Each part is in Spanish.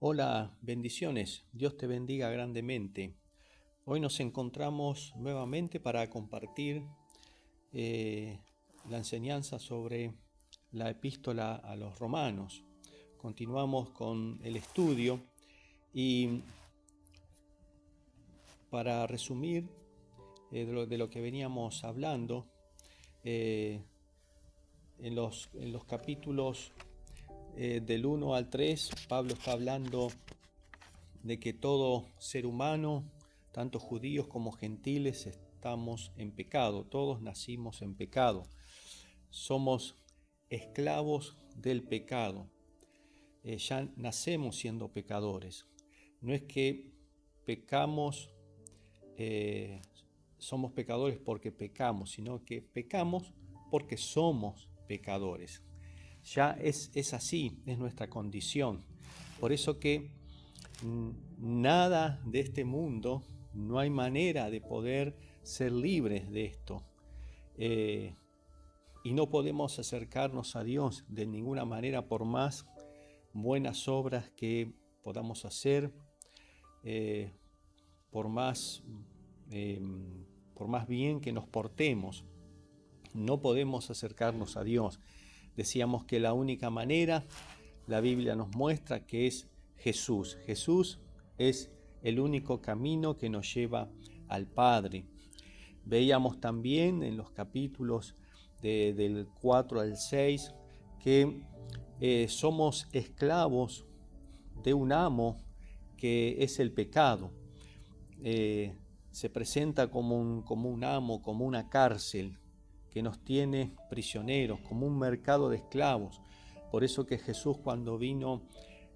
Hola, bendiciones. Dios te bendiga grandemente. Hoy nos encontramos nuevamente para compartir eh, la enseñanza sobre la epístola a los romanos. Continuamos con el estudio y para resumir de lo que veníamos hablando, eh, en los capítulos del 1 al 3, Pablo está hablando de que todo ser humano, tanto judíos como gentiles, estamos en pecado, todos nacimos en pecado, somos esclavos del pecado, ya nacemos siendo pecadores. No es que pecamos, eh, somos pecadores porque pecamos, sino que pecamos porque somos pecadores. Ya es así, es nuestra condición. Por eso que nada de este mundo, no hay manera de poder ser libres de esto. Y no podemos acercarnos a Dios de ninguna manera por más buenas obras que podamos hacer, eh, por más, eh, por más bien que nos portemos. No podemos acercarnos a Dios. Decíamos que la única manera, la Biblia nos muestra que es Jesús. Jesús es el único camino que nos lleva al Padre. Veíamos también en los capítulos del 4 al 6 que somos esclavos de un amo que es el pecado. Se presenta como un amo, como una cárcel que nos tiene prisioneros, como un mercado de esclavos. Por eso que Jesús, cuando vino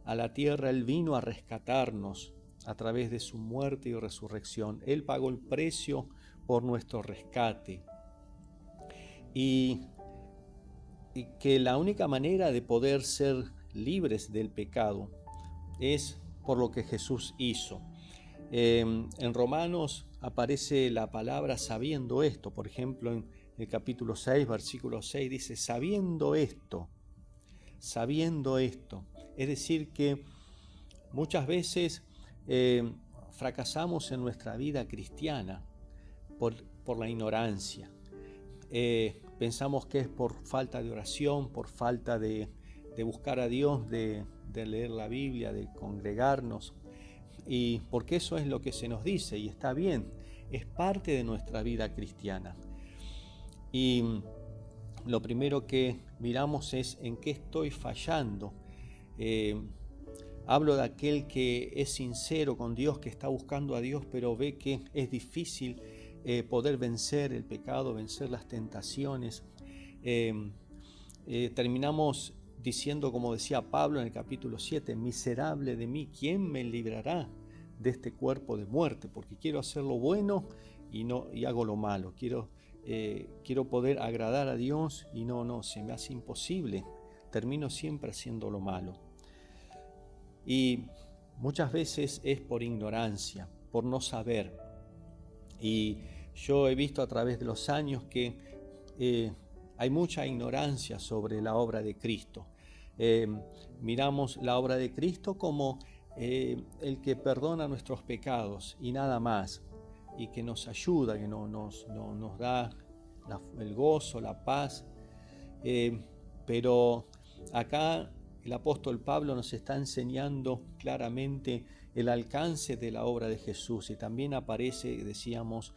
a la tierra, Él vino a rescatarnos a través de su muerte y resurrección. Él pagó el precio por nuestro rescate. Y que la única manera de poder ser libres del pecado es por lo que Jesús hizo. En Romanos aparece la palabra sabiendo esto. Por ejemplo, en el capítulo 6, versículo 6 dice, sabiendo esto. Es decir, que muchas veces fracasamos en nuestra vida cristiana por la ignorancia. Pensamos que es por falta de oración, por falta de buscar a Dios, de leer la Biblia, de congregarnos. Y porque eso es lo que se nos dice y está bien, es parte de nuestra vida cristiana. Y lo primero que miramos es en qué estoy fallando. Hablo de aquel que es sincero con Dios, que está buscando a Dios, pero ve que es difícil poder vencer el pecado, vencer las tentaciones. Terminamos diciendo, como decía Pablo en el capítulo 7, miserable de mí, ¿quién me librará de este cuerpo de muerte? Porque quiero hacer lo bueno y hago lo malo. Quiero poder agradar a Dios y no, se me hace imposible. Termino siempre haciendo lo malo. Y muchas veces es por ignorancia, por no saber. Y yo he visto a través de los años que hay mucha ignorancia sobre la obra de Cristo. Miramos la obra de Cristo como el que perdona nuestros pecados y nada más, y que nos ayuda, que nos da el gozo, la paz. Pero acá el apóstol Pablo nos está enseñando claramente el alcance de la obra de Jesús, y también aparece, decíamos,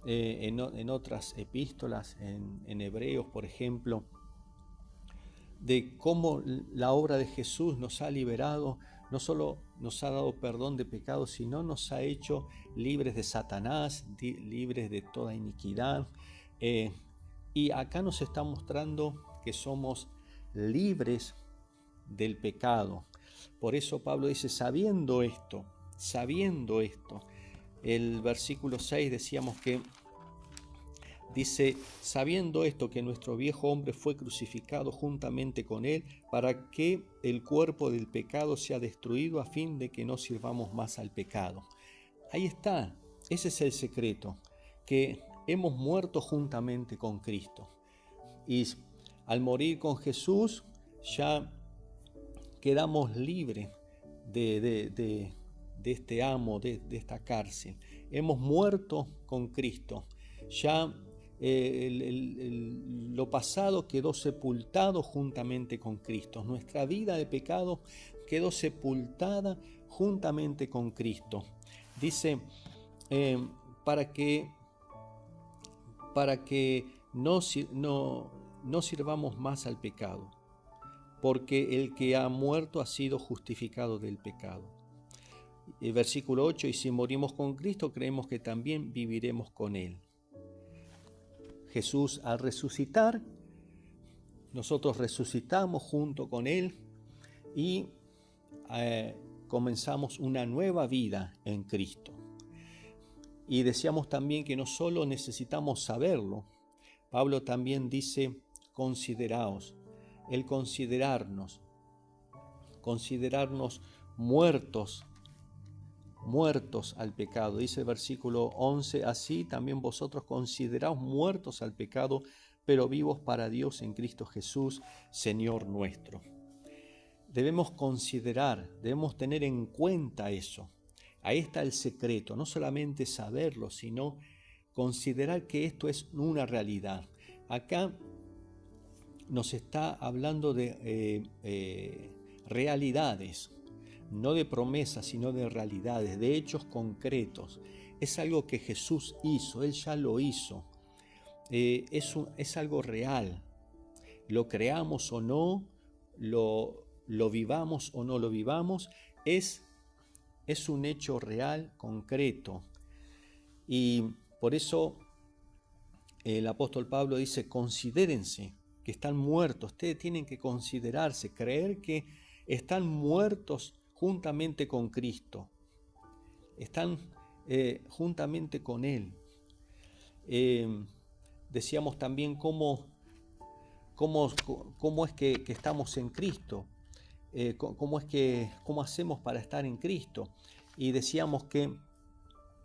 en otras epístolas, en Hebreos, por ejemplo, de cómo la obra de Jesús nos ha liberado, no solo nos ha dado perdón de pecados, sino nos ha hecho libres de Satanás, libres de toda iniquidad. Y acá nos está mostrando que somos libres del pecado. Por eso Pablo dice, sabiendo esto, el versículo 6 decíamos que dice, sabiendo esto, que nuestro viejo hombre fue crucificado juntamente con él, para que el cuerpo del pecado sea destruido, a fin de que no sirvamos más al pecado. Ahí está, ese es el secreto, que hemos muerto juntamente con Cristo. Y al morir con Jesús, ya quedamos libres de este amo, de esta cárcel. Hemos muerto con Cristo. Ya lo pasado quedó sepultado juntamente con Cristo. Nuestra vida de pecado quedó sepultada juntamente con Cristo. Dice, para que no sirvamos más al pecado, porque el que ha muerto ha sido justificado del pecado. El versículo 8, y si morimos con Cristo, creemos que también viviremos con Él. Jesús, al resucitar, nosotros resucitamos junto con Él y comenzamos una nueva vida en Cristo. Y decíamos también que no solo necesitamos saberlo, Pablo también dice, consideraos, el considerarnos muertos al pecado. Dice el versículo 11, así también vosotros consideraos muertos al pecado, pero vivos para Dios en Cristo Jesús, Señor nuestro. Debemos considerar, debemos tener en cuenta eso. Ahí está el secreto, no solamente saberlo, sino considerar que esto es una realidad. Acá nos está hablando de realidades, no de promesas, sino de realidades, de hechos concretos. Es algo que Jesús hizo, Él ya lo hizo. Es algo real. Lo creamos o no, lo vivamos o no lo vivamos, es un hecho real, concreto. Y por eso el apóstol Pablo dice, considérense que están muertos. Ustedes tienen que considerarse, creer que están muertos juntamente con Cristo. Están juntamente con Él. Decíamos también cómo es que estamos en Cristo. ¿Cómo hacemos para estar en Cristo? Y decíamos que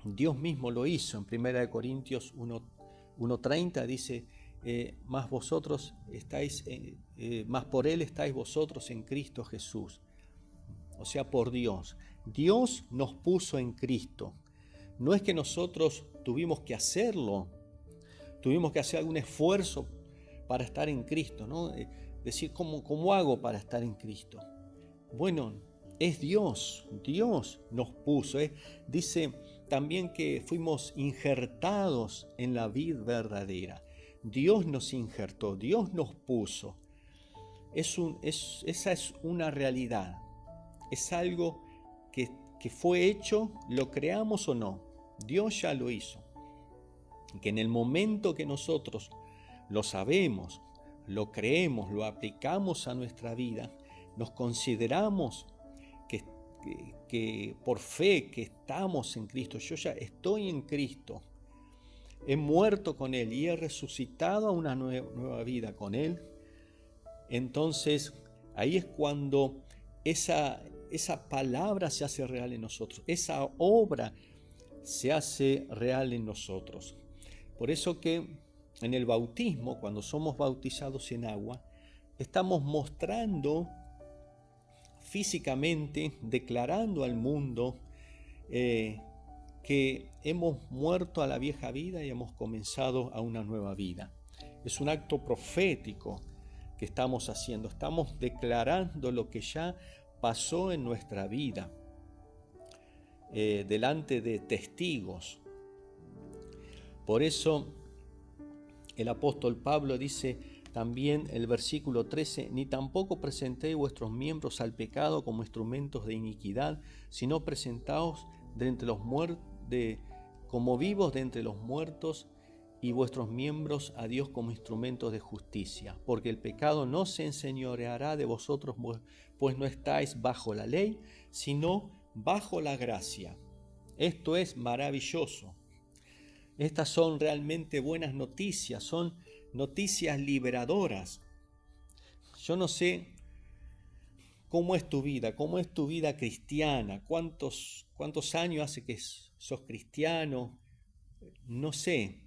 Dios mismo lo hizo. En 1 Corintios 1:30 dice, más por Él estáis vosotros en Cristo Jesús. O sea, por Dios. Dios nos puso en Cristo. No es que nosotros tuvimos que hacerlo, tuvimos que hacer algún esfuerzo para estar en Cristo, ¿no? Decir, ¿cómo hago para estar en Cristo? Bueno, es Dios nos puso. Dice también que fuimos injertados en la vid verdadera. Dios nos injertó, Dios nos puso. Esa es una realidad. Es algo que fue hecho, lo creamos o no. Dios ya lo hizo. Que en el momento que nosotros lo sabemos, lo creemos, lo aplicamos a nuestra vida, nos consideramos que por fe que estamos en Cristo, yo ya estoy en Cristo, he muerto con Él y he resucitado a una nueva vida con Él. Entonces ahí es cuando esa palabra se hace real en nosotros, esa obra se hace real en nosotros. Por eso que en el bautismo, cuando somos bautizados en agua, estamos mostrando físicamente, declarando al mundo que hemos muerto a la vieja vida y hemos comenzado a una nueva vida. Es un acto profético que estamos haciendo. Estamos declarando lo que ya pasó en nuestra vida delante de testigos. Por eso el apóstol Pablo dice también el versículo 13, ni tampoco presentéis vuestros miembros al pecado como instrumentos de iniquidad, sino presentaos de entre los como vivos de entre los muertos, y vuestros miembros a Dios como instrumentos de justicia, porque el pecado no se enseñoreará de vosotros, pues no estáis bajo la ley, sino bajo la gracia. Esto es maravilloso. Estas son realmente buenas noticias, son noticias liberadoras. Yo no sé cómo es tu vida cristiana, cuántos años hace que sos cristiano, no sé,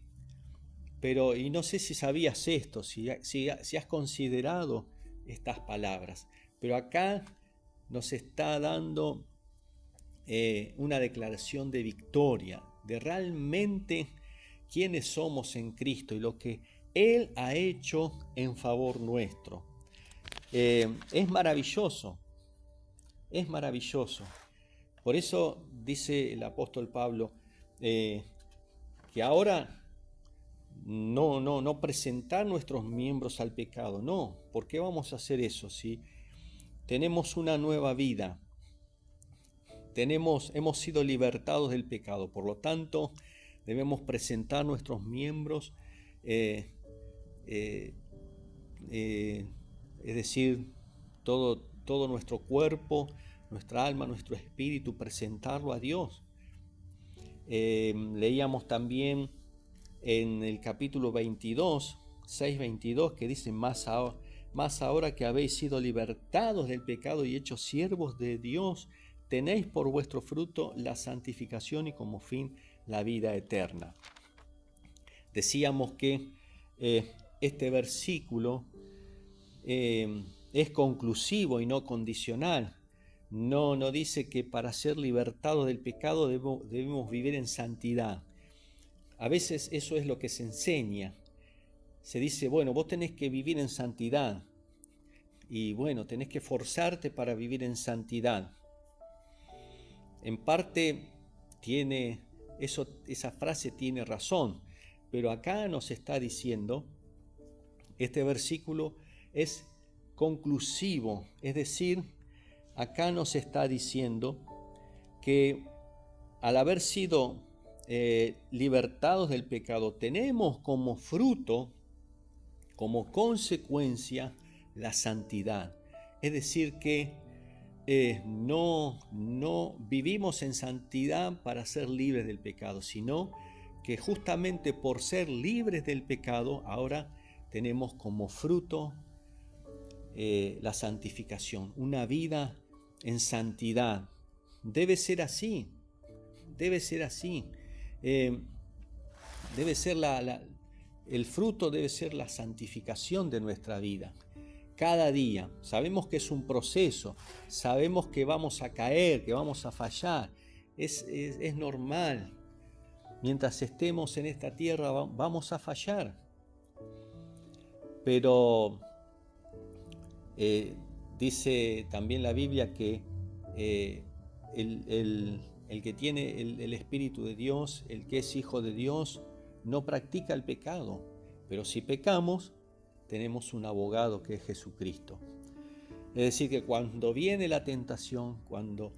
pero y no sé si sabías esto, si has considerado estas palabras, pero acá nos está dando una declaración de victoria, de realmente quiénes somos en Cristo y lo que Él ha hecho en favor nuestro. Es maravilloso, es maravilloso. Por eso dice el apóstol Pablo que ahora no presentar nuestros miembros al pecado. No, ¿por qué vamos a hacer eso si tenemos una nueva vida? Hemos sido libertados del pecado, por lo tanto debemos presentar nuestros miembros, es decir, todo nuestro cuerpo, nuestra alma, nuestro espíritu, presentarlo a Dios. Leíamos también en el capítulo 22, 6:22, que dice, más ahora que habéis sido libertados del pecado y hechos siervos de Dios, tenéis por vuestro fruto la santificación y como fin la vida eterna. Decíamos que este versículo es conclusivo y no condicional. No dice que para ser libertados del pecado debemos vivir en santidad. A veces eso es lo que se enseña. Se dice, bueno, vos tenés que vivir en santidad. Y bueno, tenés que forzarte para vivir en santidad. En parte esa frase tiene razón, pero acá nos está diciendo, este versículo es conclusivo, es decir, acá nos está diciendo que al haber sido libertados del pecado, tenemos como fruto, como consecuencia, la santidad. Es decir, que no vivimos en santidad para ser libres del pecado, sino que justamente por ser libres del pecado, ahora tenemos como fruto la santificación, una vida en santidad. Debe ser así, debe ser así. Debe ser el fruto debe ser la santificación de nuestra vida. Cada día, sabemos que es un proceso, sabemos que vamos a caer, que vamos a fallar, es normal. Mientras estemos en esta tierra vamos a fallar. Pero dice también la Biblia que el que tiene el Espíritu de Dios, el que es hijo de Dios, no practica el pecado. Pero si pecamos, tenemos un abogado que es Jesucristo. Es decir, que cuando viene la tentación, cuando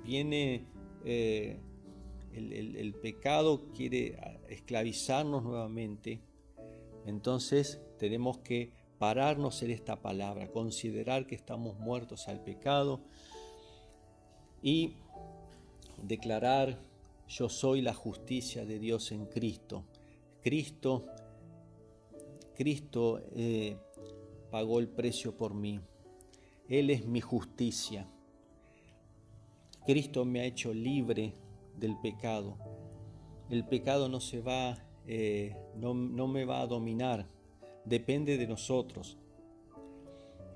viene el pecado, quiere esclavizarnos nuevamente, entonces tenemos que pararnos en esta palabra, considerar que estamos muertos al pecado y declarar: yo soy la justicia de Dios en Cristo. Cristo pagó el precio por mí. Él es mi justicia. Cristo me ha hecho libre del pecado. El pecado no me va a dominar. Depende de nosotros.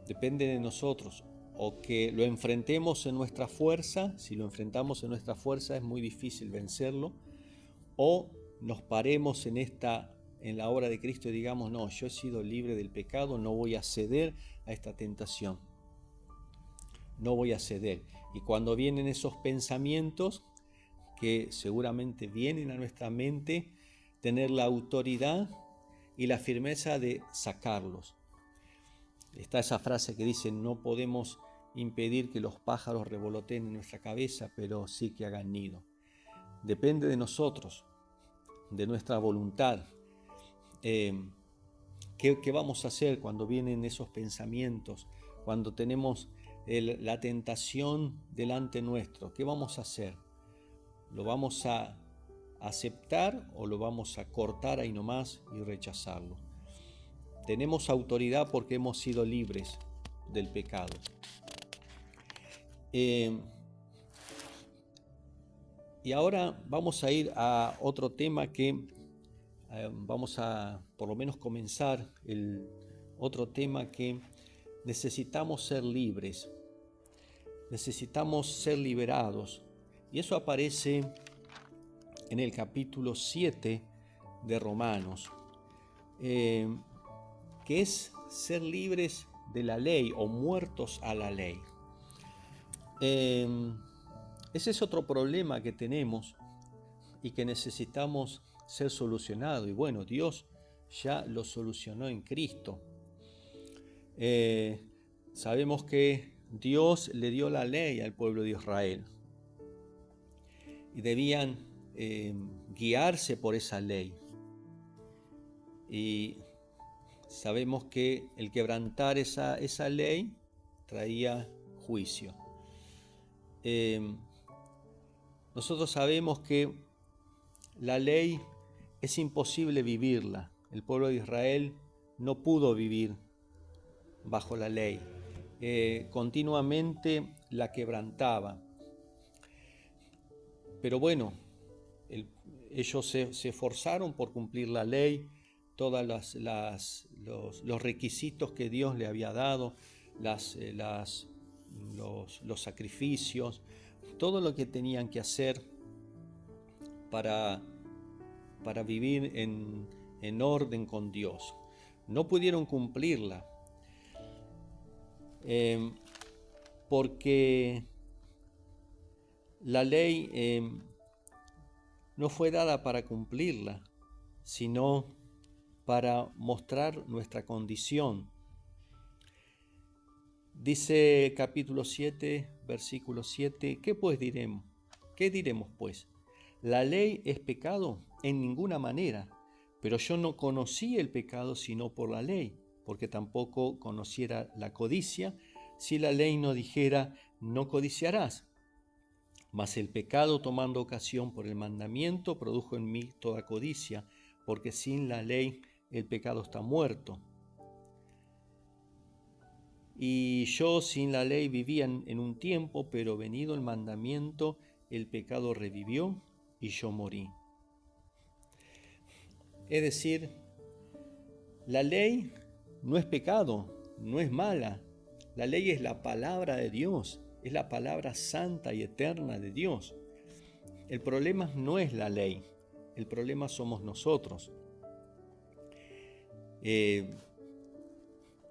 Depende de nosotros. O que lo enfrentemos en nuestra fuerza. Si lo enfrentamos en nuestra fuerza es muy difícil vencerlo. O nos paremos en la obra de Cristo y digamos: no, yo he sido libre del pecado, no voy a ceder a esta tentación. No voy a ceder. Y cuando vienen esos pensamientos, que seguramente vienen a nuestra mente, tener la autoridad y la firmeza de sacarlos. Está esa frase que dice: no podemos impedir que los pájaros revoloteen en nuestra cabeza, pero sí que hagan nido. Depende de nosotros, de nuestra voluntad. ¿Qué vamos a hacer cuando vienen esos pensamientos? Cuando tenemos la tentación delante nuestro, ¿qué vamos a hacer? ¿Lo vamos a aceptar o lo vamos a cortar ahí nomás y rechazarlo? Tenemos autoridad porque hemos sido libres del pecado. Y ahora vamos a ir a otro tema que vamos a por lo menos comenzar otro tema que necesitamos ser libres, necesitamos ser liberados. Y eso aparece en el capítulo 7 de Romanos, que es ser libres de la ley o muertos a la ley. Ese es otro problema que tenemos y que necesitamos ser solucionado. Y bueno, Dios ya lo solucionó en Cristo. Sabemos que Dios le dio la ley al pueblo de Israel y debían guiarse por esa ley. Y sabemos que el quebrantar esa ley traía juicio. Nosotros sabemos que la ley es imposible vivirla. El pueblo de Israel no pudo vivir bajo la ley. Continuamente la quebrantaba. Pero bueno, ellos se esforzaron por cumplir la ley, todos los requisitos que Dios le había dado, los sacrificios, todo lo que tenían que hacer para vivir en orden con Dios. No pudieron cumplirla porque la ley no fue dada para cumplirla, sino para mostrar nuestra condición. Dice capítulo 7, versículo 7, ¿qué pues diremos? ¿Qué diremos pues? ¿La ley es pecado? En ninguna manera, pero yo no conocí el pecado sino por la ley, porque tampoco conociera la codicia, si la ley no dijera, no codiciarás. Mas el pecado, tomando ocasión por el mandamiento, produjo en mí toda codicia, porque sin la ley el pecado está muerto. Y yo sin la ley vivía en un tiempo, pero venido el mandamiento, el pecado revivió y yo morí. Es decir, la ley no es pecado, no es mala. La ley es la palabra de Dios, es la palabra santa y eterna de Dios. El problema no es la ley, el problema somos nosotros.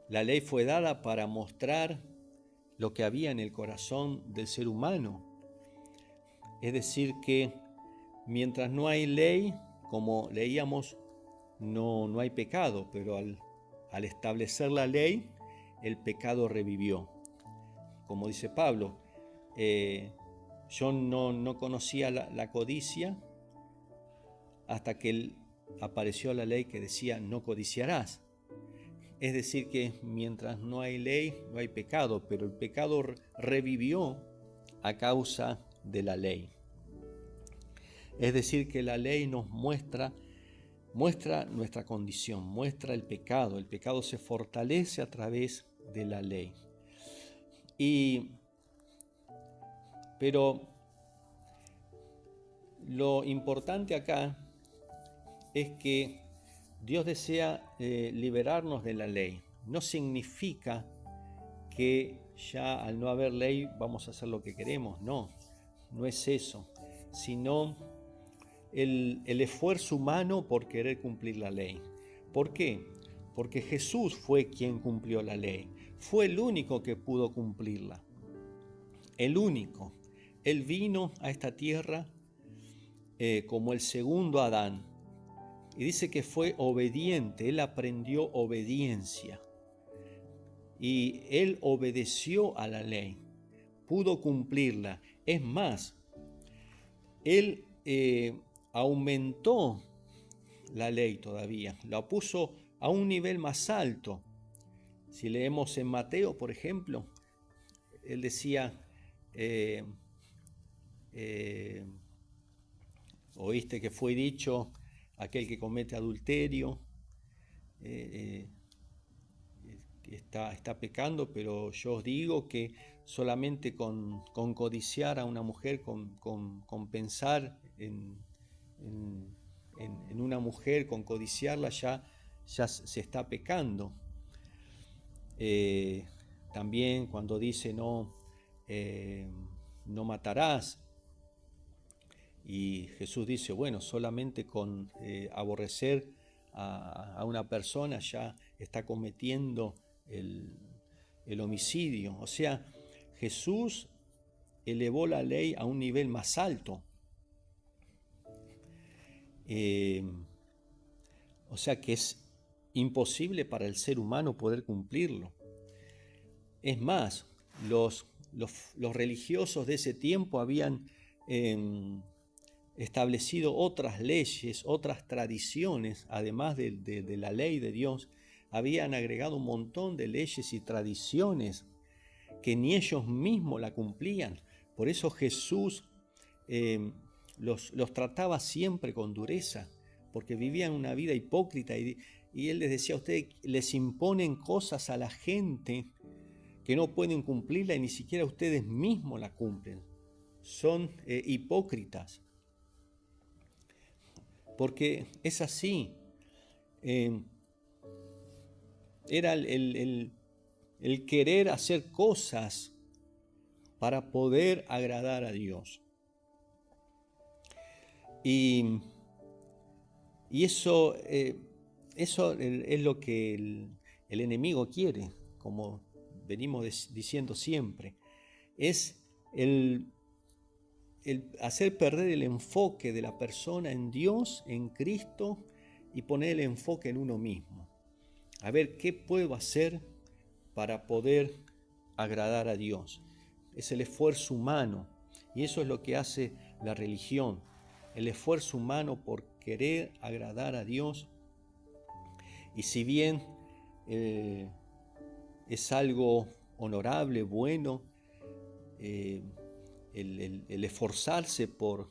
La ley fue dada para mostrar lo que había en el corazón del ser humano. Es decir que mientras no hay ley, como leíamos, no hay pecado, pero al establecer la ley, el pecado revivió. Como dice Pablo, yo no conocía la codicia hasta que apareció la ley que decía no codiciarás. Es decir que mientras no hay ley, no hay pecado, pero el pecado revivió a causa de la ley. Es decir que la ley nos muestra nuestra condición, muestra el pecado se fortalece a través de la ley. Pero lo importante acá es que Dios desea liberarnos de la ley. No significa que ya al no haber ley vamos a hacer lo que queremos, no es eso, sino el esfuerzo humano por querer cumplir la ley. ¿Por qué? Porque Jesús fue quien cumplió la ley, fue el único que pudo cumplirla, el único. Él vino a esta tierra como el segundo Adán, y dice que fue obediente, él aprendió obediencia, y él obedeció a la ley, pudo cumplirla. Es más, él aumentó la ley todavía, la puso a un nivel más alto. Si leemos en Mateo, por ejemplo, él decía, oíste que fue dicho, aquel que comete adulterio está pecando, pero yo os digo que solamente con codiciar a una mujer, con pensar en una mujer, con codiciarla, ya se está pecando. también cuando dice no matarás. Y Jesús dice, bueno, solamente con aborrecer a una persona ya está cometiendo el homicidio. O sea, Jesús elevó la ley a un nivel más alto. O sea que es imposible para el ser humano poder cumplirlo. Es más, los religiosos de ese tiempo habían establecido otras leyes, otras tradiciones, además de la ley de Dios. Habían agregado un montón de leyes y tradiciones que ni ellos mismos la cumplían. Por eso Jesús los trataba siempre con dureza, porque vivían una vida hipócrita y Él les decía a ustedes, les imponen cosas a la gente que no pueden cumplirla y ni siquiera ustedes mismos la cumplen. Son hipócritas. Porque es así. Era el querer hacer cosas para poder agradar a Dios. Y eso es lo que el enemigo quiere, como venimos diciendo siempre. Es el hacer perder el enfoque de la persona en Dios, en Cristo, y poner el enfoque en uno mismo. A ver, ¿qué puedo hacer para poder agradar a Dios? Es el esfuerzo humano, y eso es lo que hace la religión. El esfuerzo humano por querer agradar a Dios. Y si bien es algo honorable, bueno, el esforzarse por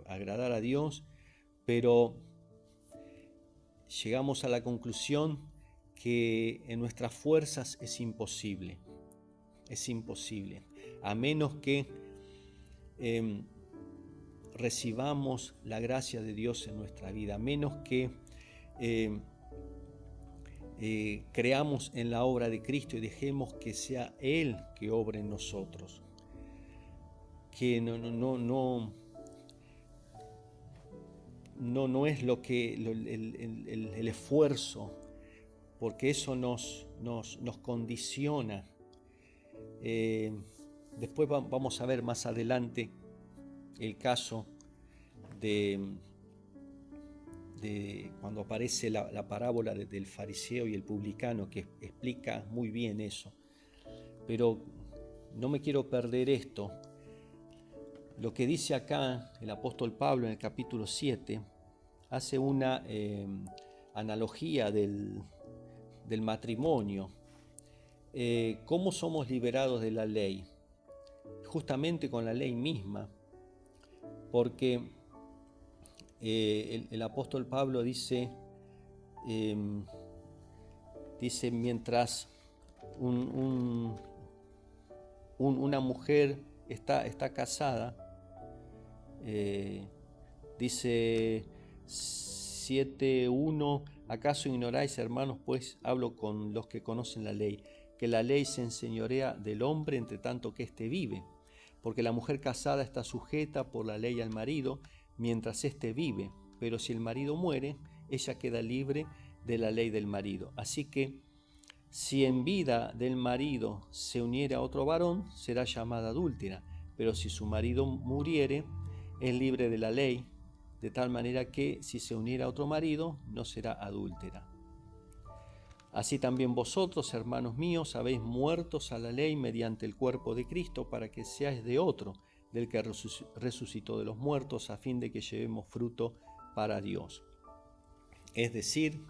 agradar a Dios, pero llegamos a la conclusión que en nuestras fuerzas es imposible, a menos que recibamos la gracia de Dios en nuestra vida, a menos que creamos en la obra de Cristo y dejemos que sea Él que obre en nosotros. Que no es lo que el esfuerzo, porque eso nos condiciona. Después vamos a ver más adelante el caso de cuando aparece la parábola del fariseo y el publicano, que explica muy bien eso. Pero no me quiero perder esto. Lo que dice acá el apóstol Pablo en el capítulo 7 hace una analogía del matrimonio. ¿Cómo somos liberados de la ley? Justamente con la ley misma, porque el apóstol Pablo dice mientras una mujer está casada, dice 7:1, ¿acaso ignoráis, hermanos, pues hablo con los que conocen la ley, que la ley se enseñorea del hombre entre tanto que éste vive? Porque la mujer casada está sujeta por la ley al marido mientras éste vive, pero si el marido muere, ella queda libre de la ley del marido. Así que si en vida del marido se uniere a otro varón, será llamada adúltera, pero si su marido muriere, es libre de la ley, de tal manera que si se uniera a otro marido, no será adúltera. Así también vosotros, hermanos míos, habéis muertos a la ley mediante el cuerpo de Cristo, para que seáis de otro, del que resucitó de los muertos, a fin de que llevemos fruto para Dios. Es decir,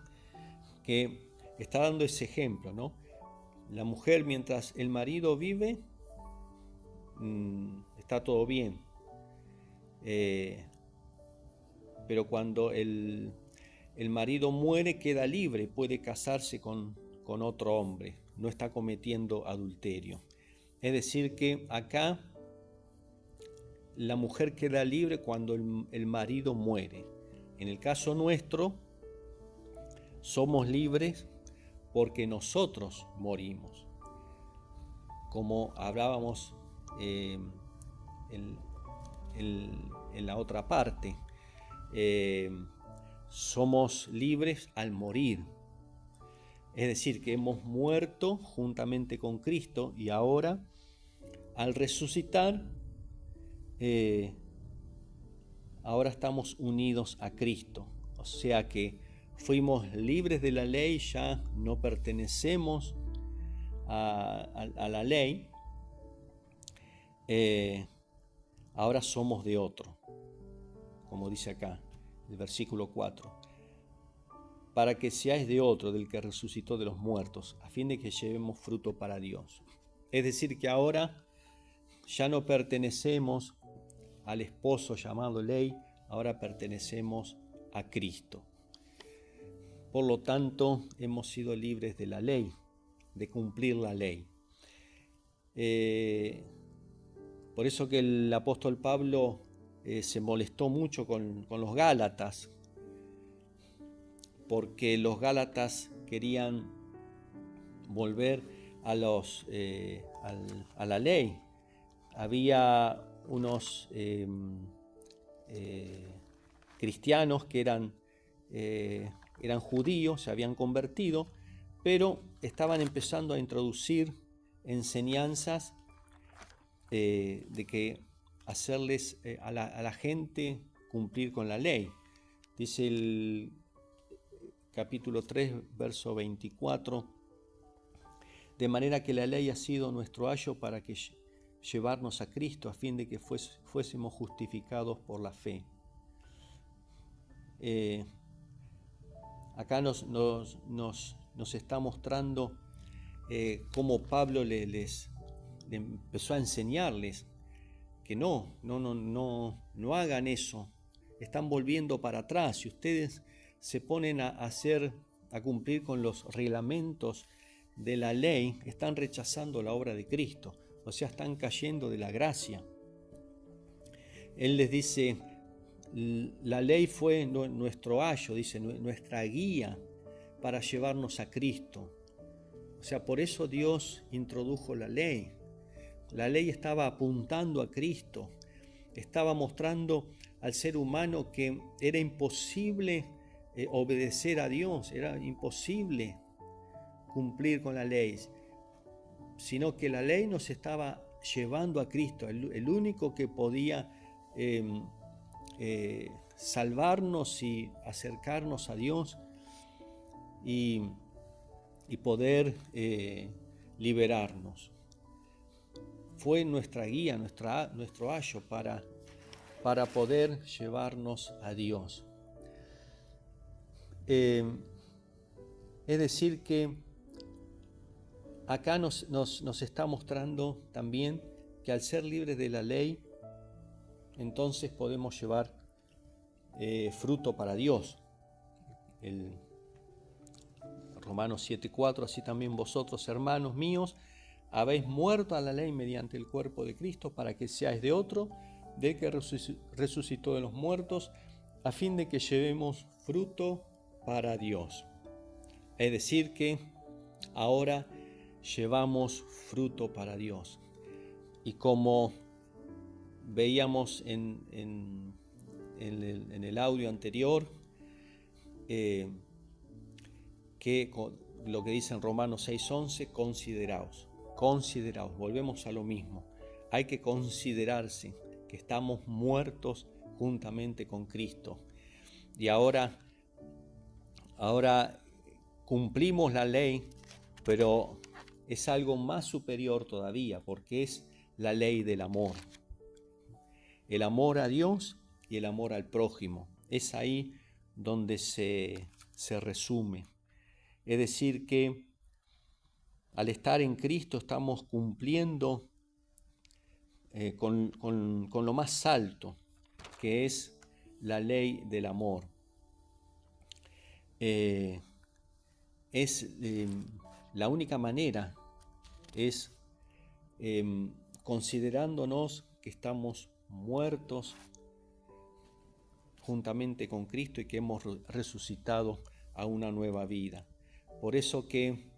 que está dando ese ejemplo, ¿no? La mujer, mientras el marido vive, está todo bien. Pero cuando el marido muere, queda libre, puede casarse con otro hombre, no está cometiendo adulterio. Es decir que acá la mujer queda libre cuando el marido muere. En el caso nuestro, somos libres porque nosotros morimos. como hablábamos en, en la otra parte, somos libres al morir. Es decir, que hemos muerto juntamente con Cristo y ahora, al resucitar, ahora estamos unidos a Cristo. O sea que fuimos libres de la ley, ya no pertenecemos a la ley, ahora somos de otro, como dice acá el versículo 4. Para que seáis de otro, del que resucitó de los muertos, a fin de que llevemos fruto para Dios. Es decir, que ahora ya no pertenecemos al esposo llamado ley, ahora pertenecemos a Cristo. Por lo tanto, hemos sido libres de la ley, de cumplir la ley. Por eso que el apóstol Pablo se molestó mucho con los Gálatas, porque los Gálatas querían volver a la ley. Había unos cristianos que eran judíos, se habían convertido, pero estaban empezando a introducir enseñanzas de que hacerles a la gente cumplir con la ley. Dice el capítulo 3, verso 24, de manera que la ley ha sido nuestro ayo para que llevarnos a Cristo, a fin de que fuésemos justificados por la fe. Acá nos está mostrando cómo Pablo les empezó a enseñarles que no hagan eso, están volviendo para atrás. Si ustedes se ponen a cumplir con los reglamentos de la ley, están rechazando la obra de Cristo, o sea, están cayendo de la gracia. Él les dice, la ley fue nuestro ayo, dice, nuestra guía para llevarnos a Cristo. O sea, por eso Dios introdujo la ley. La ley estaba apuntando a Cristo, estaba mostrando al ser humano que era imposible obedecer a Dios, era imposible cumplir con la ley, sino que la ley nos estaba llevando a Cristo, el único que podía salvarnos y acercarnos a Dios y poder liberarnos. Fue nuestra guía, nuestro ayo para poder llevarnos a Dios. Es decir que acá nos está mostrando también que al ser libres de la ley, entonces podemos llevar fruto para Dios. El Romanos 7:4, así también vosotros, hermanos míos, habéis muerto a la ley mediante el cuerpo de Cristo, para que seáis de otro, del que resucitó de los muertos, a fin de que llevemos fruto para Dios. Es decir que ahora llevamos fruto para Dios. Y como veíamos en el audio anterior, que lo que dice en Romanos 6:11, consideraos, volvemos a lo mismo. Hay que considerarse que estamos muertos juntamente con Cristo. Y ahora cumplimos la ley, pero es algo más superior todavía, porque es la ley del amor. El amor a Dios y el amor al prójimo. Es ahí donde se resume. Es decir que al estar en Cristo estamos cumpliendo con lo más alto, que es la ley del amor. La única manera es considerándonos que estamos muertos juntamente con Cristo y que hemos resucitado a una nueva vida. Por eso que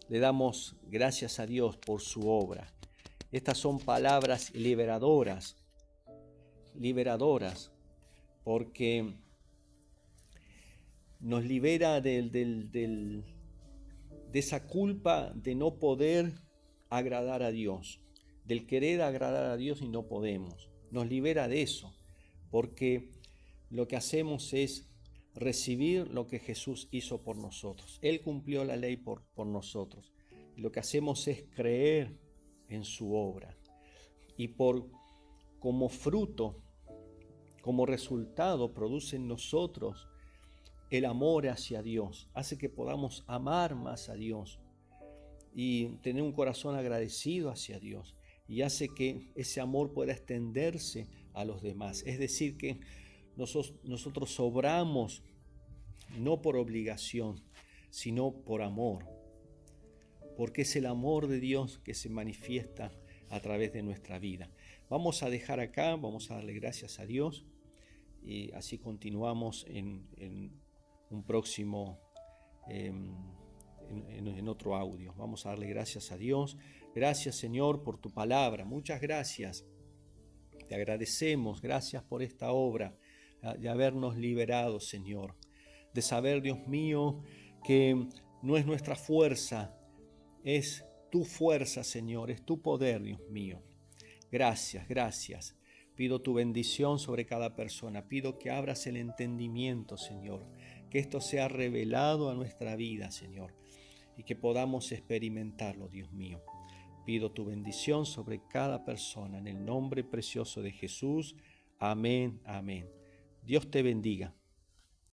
le damos gracias a Dios por su obra. Estas son palabras liberadoras, porque nos libera de esa culpa de no poder agradar a Dios, del querer agradar a Dios y no podemos. Nos libera de eso, porque lo que hacemos es recibir lo que Jesús hizo por nosotros. Él cumplió la ley por nosotros. Y lo que hacemos es creer en su obra. Y como fruto, como resultado, produce en nosotros el amor hacia Dios. Hace que podamos amar más a Dios y tener un corazón agradecido hacia Dios. Y hace que ese amor pueda extenderse a los demás. Es decir, que nosotros obramos no por obligación, sino por amor. Porque es el amor de Dios que se manifiesta a través de nuestra vida. Vamos a dejar acá, vamos a darle gracias a Dios y así continuamos en un próximo, en otro audio. Vamos a darle gracias a Dios. Gracias, Señor, por tu palabra. Muchas gracias. Te agradecemos. Gracias por esta obra, de habernos liberado, Señor. De saber, Dios mío, que no es nuestra fuerza, es tu fuerza, Señor, es tu poder, Dios mío. Gracias, gracias. Pido tu bendición sobre cada persona. Pido que abras el entendimiento, Señor. Que esto sea revelado a nuestra vida, Señor. Y que podamos experimentarlo, Dios mío. Pido tu bendición sobre cada persona. En el nombre precioso de Jesús. Amén, amén. Dios te bendiga.